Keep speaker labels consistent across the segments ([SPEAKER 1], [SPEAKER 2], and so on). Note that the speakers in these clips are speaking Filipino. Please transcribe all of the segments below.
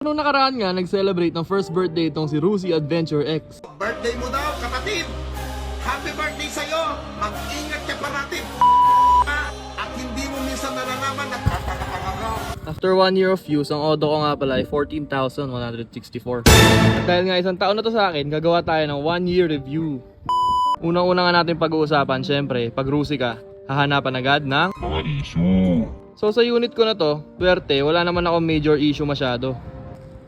[SPEAKER 1] Noong nakaraan nga, nag-celebrate ng first birthday itong si Rusi Adventure X.
[SPEAKER 2] Birthday mo daw, kapatid! Happy birthday sa'yo! Mag-ingat ka parati, at hindi mo minsan nalalaman na kakakakakaw.
[SPEAKER 1] After 1 year of use, ang odo ko nga pala ay 14,164. At dahil nga isang taon na to sa akin, gagawa tayo ng 1 year review. Unang-una nga natin pag-uusapan, syempre, pag Rusi ka, hahanapan agad ng
[SPEAKER 3] mga issue.
[SPEAKER 1] So sa unit ko na to, swerte, wala naman ako major issue masyado.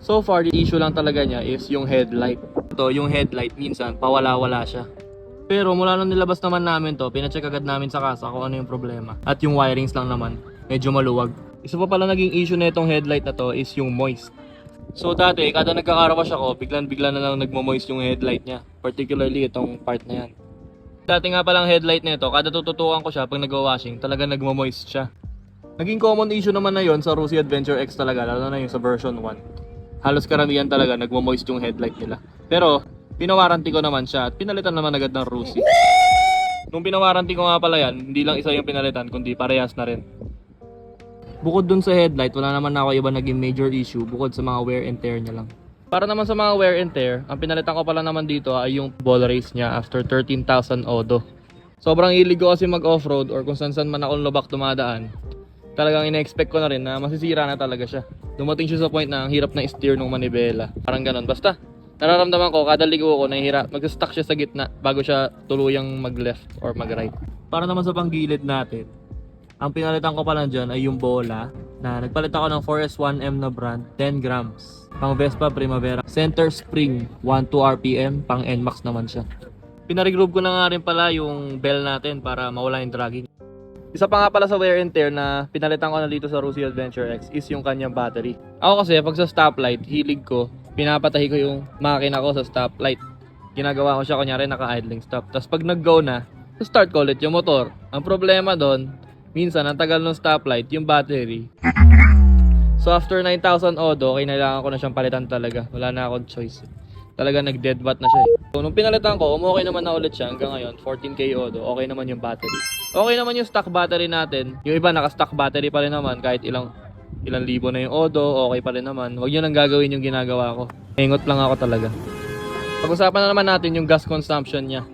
[SPEAKER 1] So far, the issue lang talaga niya is yung headlight. Ito, yung headlight minsan, pawala-wala siya. Pero mula nung nilabas naman namin to, pinacheck agad namin sa kasa kung ano yung problema. At yung wirings lang naman, medyo maluwag. Isa pa pala naging issue na itong headlight na to is yung moist. So dati, kada nagkakarawash ako, biglan-bigla na lang nagmo-moist yung headlight niya. Particularly itong part na yan. Dati nga palang headlight nito, kada tututukan ko siya pag nagwa-washing, talaga nagmo-moist siya. Naging common issue naman na yon sa Rusi Adventure X talaga, lalo na yung sa version 1. Halos karamihan talaga nagmo-moist yung headlight nila. Pero pinawaranty ko naman siya at pinalitan naman agad ng Rusi. Nung pinawaranty ko nga pala yan, hindi lang isa yung pinalitan kundi parehas na rin. Bukod dun sa headlight, wala naman ako iba naging major issue bukod sa mga wear and tear niya lang. Para naman sa mga wear and tear, ang pinalitan ko pala naman dito ay yung ball race niya after 13,000 odo. Sobrang hilig ko kasi mag-offroad or kung saan man akong lubak dumadaan. Talagang ina-expect ko na rin na masisira na talaga siya. Dumating siya sa point na ang hirap na i-steer ng manibela. Parang ganun. Basta, nararamdaman ko, kada ligo ko, nahihirap. Mag-stuck siya sa gitna bago siya tuluyang mag-left or mag-right. Para naman sa panggilid natin, ang pinalitan ko pala dyan ay yung bola na nagpalit ako ng 4S1M na brand, 10 grams. Pang Vespa Primavera. Center spring, 1-2 RPM, pang NMAX naman siya. Pinaregroove ko na nga rin pala yung bell natin para mawala yung dragging. Isa pa nga pala sa wear and tear na pinalitan ko na dito sa Rusi Adventure X is yung kanyang battery. Ako kasi pag sa stoplight, hilig ko, pinapatahi ko yung makina ko sa stoplight. Ginagawa ko siya kunyari naka-idling stop. Tapos pag nag-go na, start ko ulit yung motor. Ang problema doon, minsan ang tagal ng stoplight, yung battery. So after 9,000 odo, kailangan ko na siyang palitan talaga. Wala na akong choice. Talaga nag-dead watt na siya eh. So, nung pinalitan ko, okay naman na ulit siya hanggang ngayon, 14k odo, okay naman yung battery. Okay naman yung stock battery natin. Yung iba naka-stock battery pa rin naman kahit ilang libo na yung odo, okay pa rin naman. Huwag nyo nang gagawin yung ginagawa ko. Hingot lang ako talaga. Pag-usapan na naman natin yung gas consumption niya.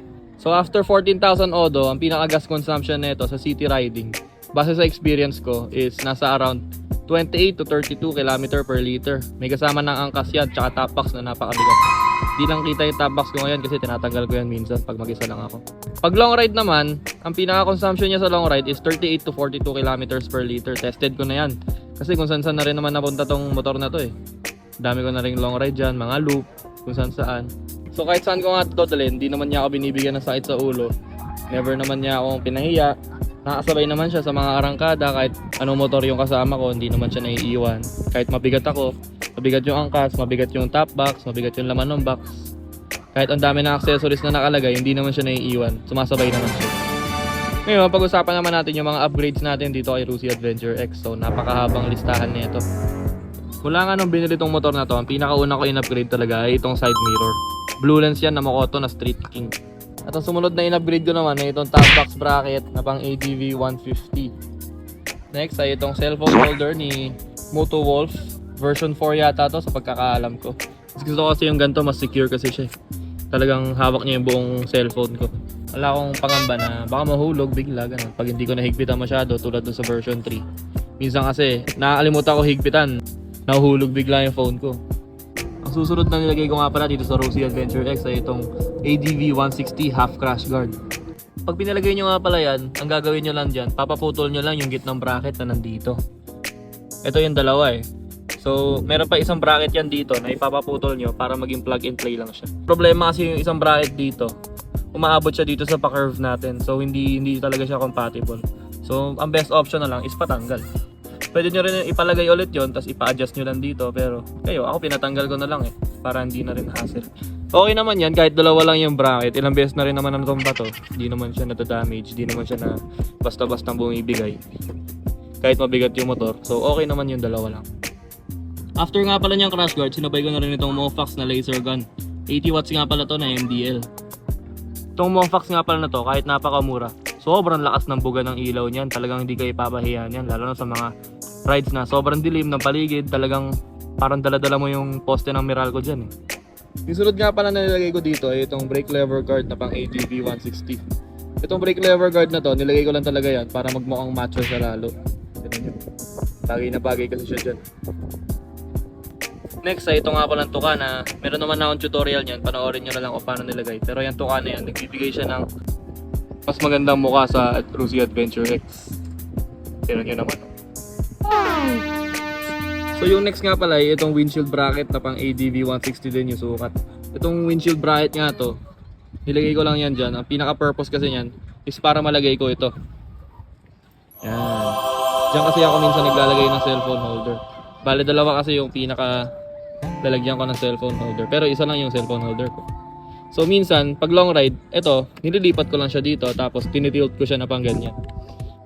[SPEAKER 1] So after 14,000 odo, ang pinaka-gas consumption nito sa city riding, base sa experience ko, is nasa around 28 to 32 km per liter. May kasama ng angkas yan, tsaka top box na napakabigat. Di lang kita yung top box ko ngayon kasi tinatanggal ko yan minsan pag mag-isa lang ako. Pag long ride naman, ang pinaka-consumption niya sa long ride is 38 to 42 km per liter. Tested ko na yan. Kasi kung saan na rin naman napunta tong motor na to eh. Dami ko na rin long ride dyan, mga loop, kung saan. So kahit saan ko nga ito dalhin, di naman niya ako binibigyan ng sakit sa ulo. Never naman niya akong pinahiya. Nakasabay naman siya sa mga arangkada kahit anong motor yung kasama ko, hindi naman siya naiiwan. Kahit mabigat ako, mabigat yung angkas, mabigat yung top box, mabigat yung laman ng box. Kahit ang dami na accessories na nakalagay, hindi naman siya naiiwan. Sumasabay naman siya. Ngayon, pag-usapan naman natin yung mga upgrades natin dito kay Rusi Adventure X. So, napakahabang listahan nito. Mula nga nung binili tong motor na to, ang pinakauna ko in-upgrade talaga ay itong side mirror. Blue lens yan na Makoto na Street King. At ang sumunod na in-upgrade ko naman ay itong top box bracket na pang ADV 150. Next ay itong cellphone holder ni Moto Wolf. Version 4 yata to sa pagkakaalam ko. Mas gusto ko kasi yung ganito, mas secure kasi siya. Talagang hawak niya yung buong cellphone ko. Wala akong pangamba na baka mahulog bigla ganun pag hindi ko nahigpitan masyado tulad dun sa version 3. Minsan kasi nakakalimutan ko higpitan, nahuhulog bigla yung phone ko. Ang susunod na nilagay ko nga pala dito sa Rusi Adventure X ay itong ADV 160 half crash guard. Pag pinalagay nyo nga pala yan, ang gagawin nyo lang dyan, papaputol nyo lang yung gitnang bracket na nandito. Ito yung dalawa eh. So, meron pa isang bracket yan dito na ipapaputol nyo para maging plug and play lang siya. Problema kasi yung isang bracket dito, umaabot siya dito sa pa-curve natin. So, hindi talaga siya compatible. So, ang best option na lang is patanggal. Pwede nyo rin ipalagay ulit yon, tapos ipa-adjust nyo lang dito. Pero, ako pinatanggal ko na lang eh, para hindi na rin hassle. Okay naman yan, kahit dalawa lang yung bracket. Ilang beses na rin naman na natomba to. Hindi naman siya na-damage, hindi naman siya na basta-bastang bumibigay. Kahit mabigat yung motor. So, okay naman yung dalawa lang. After nga pala niyang crash guard, sinabay ko na rin itong Mofax na laser gun. 80 watts nga pala to na MDL. Itong Mofax nga pala na to, kahit napakamura, sobrang lakas ng buga ng ilaw niyan. Talagang hindi kayo ipapahiyan yan, lalo na sa mga rides na sobrang dilim ng paligid. Talagang Parang dala-dala mo yung poste ng Meralco dyan eh. Yung sunod nga pala na nilagay ko dito ay itong brake lever guard na pang AGV 160. Itong brake lever guard na to, nilagay ko lang talaga yan para magmukhang macho siya lalo. Tignan nyo. Bagay na bagay kasi siya dyan. Next ay ito nga palang tuka na meron naman na akong tutorial niyan, panoorin nyo na lang kung paano nilagay. Pero yung tuka na yan, nagbibigay siya ng mas magandang mukha sa Rusi Adventure X. Tignan nyo naman. So yung next nga pala ay itong windshield bracket na pang ADV 160 din yung sukat. Itong windshield bracket nga to, nilagay ko lang yan dyan. Ang pinaka-purpose kasi yan is para malagay ko ito. Yan. Diyan kasi ako minsan naglalagay ng cellphone holder. Bale dalawa kasi yung pinaka lalagyan ko ng cellphone holder. Pero isa lang yung cellphone holder ko. So minsan, pag long ride, ito, nililipat ko lang siya dito. Tapos tinitilt ko siya na pang ganyan.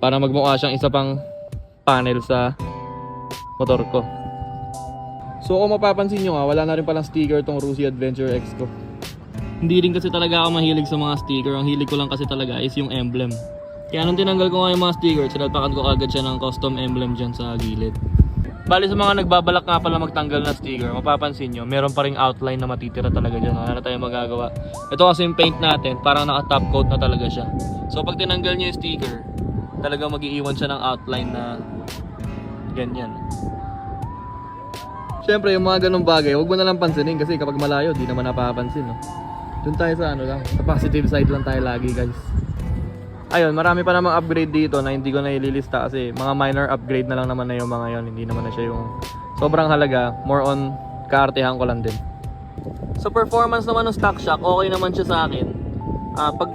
[SPEAKER 1] Para magmukha siyang isa pang panel sa motor ko. So kung mapapansin nyo nga, wala na rin palang sticker tong Rusi Adventure X ko. Hindi rin kasi talaga ako mahilig sa mga sticker. Ang hilig ko lang kasi talaga is yung emblem. Kaya nung tinanggal ko nga yung mga sticker, sinalpakan ko agad siya ng custom emblem dyan sa gilid. Bali sa mga nagbabalak nga pala magtanggal na sticker, mapapansin nyo, meron pa ring outline na matitira talaga dyan. Wala na tayong magagawa. Ito kasi yung paint natin, parang naka-top coat na talaga siya. So pag tinanggal nyo yung sticker, talagang mag-iiwan siya ng outline na ganyan. Siyempre yung mga ganung bagay, huwag mo na lang pansinin kasi kapag malayo, di naman napapansin, no? Doon tayo sa ano lang, sa positive side lang tayo lagi, guys. Ayun, marami pa namang upgrade dito na hindi ko na ililista kasi mga minor upgrade na lang naman na yung mga yon. Hindi naman na siya yung sobrang halaga, more on kaartehan ko lang din. Sa performance naman ng stock shock, okay naman siya sa akin. Pag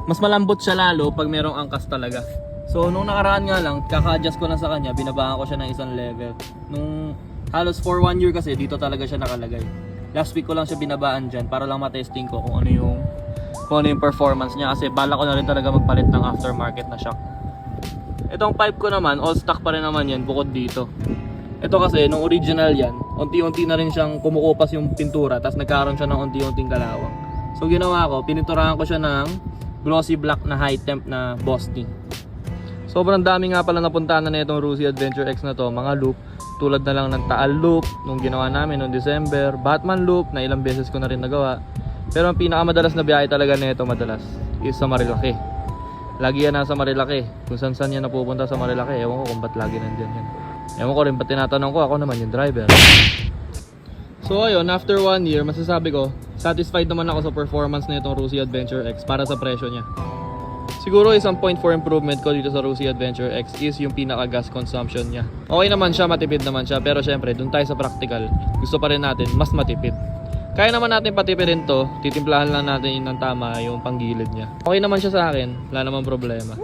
[SPEAKER 1] mas malambot siya lalo pag merong angkas talaga. So nung nakaraan nga lang, kaka-adjust ko na sa kanya, binabaan ko siya ng isang level. Nung halos for 1 year kasi dito talaga siya nakalagay. Last week ko lang siya binabaan dyan para lang matesting ko kung ano yung performance niya kasi bala ko na rin talaga magpalit ng aftermarket na shock. Itong pipe ko naman, all stock pa rin naman yan bukod dito. Ito kasi, nung original yan, unti-unti na rin siyang kumukupas yung pintura tapos nagkaroon siya ng unti-unting kalawang. So ginawa ko, pininturahan ko siya ng glossy black na high temp na Boston. Sobrang dami nga pala napuntahan na itong Rusi Adventure X na to, mga loop. Tulad na lang ng Taal Loop nung ginawa namin noong December, Batman Loop na ilang beses ko na rin nagawa. Pero ang pinakamadalas na biyahe talaga nito madalas is sa Marilaki. Lagi yan nasa Marilaki. Kung saan yan napupunta sa Marilaki, ewan ko kung ba't lagi nandyan yan. Ewan ko rin ba't tinatanong ko, ako naman yung driver. So ayun, after 1 year, masasabi ko, satisfied naman ako sa performance na itong Rusi Adventure X para sa presyo niya. Siguro isang point for improvement ko dito sa Rusi Adventure X is yung pinaka gas consumption niya. Okay naman siya, matipid naman siya, pero syempre dun tayo sa practical, gusto pa rin natin mas matipid. Kaya naman natin patipirin to, titimplahan lang natin yun ng tama yung panggilid niya. Okay naman siya sa akin, wala namang problema.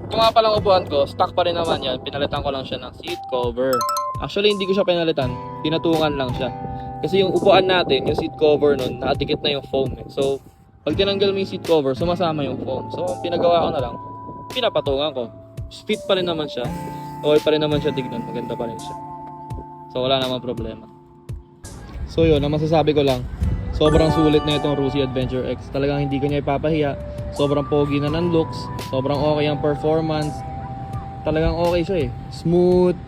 [SPEAKER 1] Ito nga palang upuan ko, stock pa rin naman yan, pinalitan ko lang siya ng seat cover. Actually hindi ko siya pinalitan, pinatungan lang siya. Kasi yung upuan natin, yung seat cover nun, nakadikit na yung foam eh. So pag tinanggal mo yung seat cover, sumasama yung foam. So pinagawa ko na lang, pinapatungan ko. Fit pa rin naman siya, okay pa rin naman siya tignan, maganda pa rin siya. So wala namang problema. So yun, ang masasabi ko lang, sobrang sulit na itong Rusi Adventure X. Talagang hindi ko niya ipapahiya. Sobrang pogi na ng looks, sobrang okay ang performance. Talagang okay siya eh. Smooth,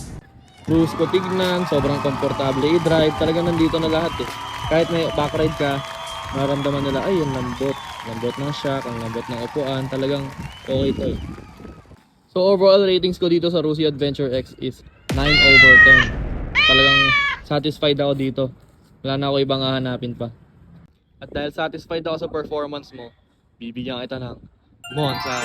[SPEAKER 1] cruise ko tignan, sobrang komportable i-drive. Talagang nandito na lahat eh. Kahit may backride ka, maramdaman nila, ay yung lambot. Lambot ng shock, ang lambot ng upuan. Talagang okay ito eh. So overall ratings ko dito sa Rusi Adventure X is 9/10. Talagang satisfied ako dito. Wala na ako ibang hahanapin pa. At dahil satisfied ako sa performance mo, bibigyan kita ng Monza.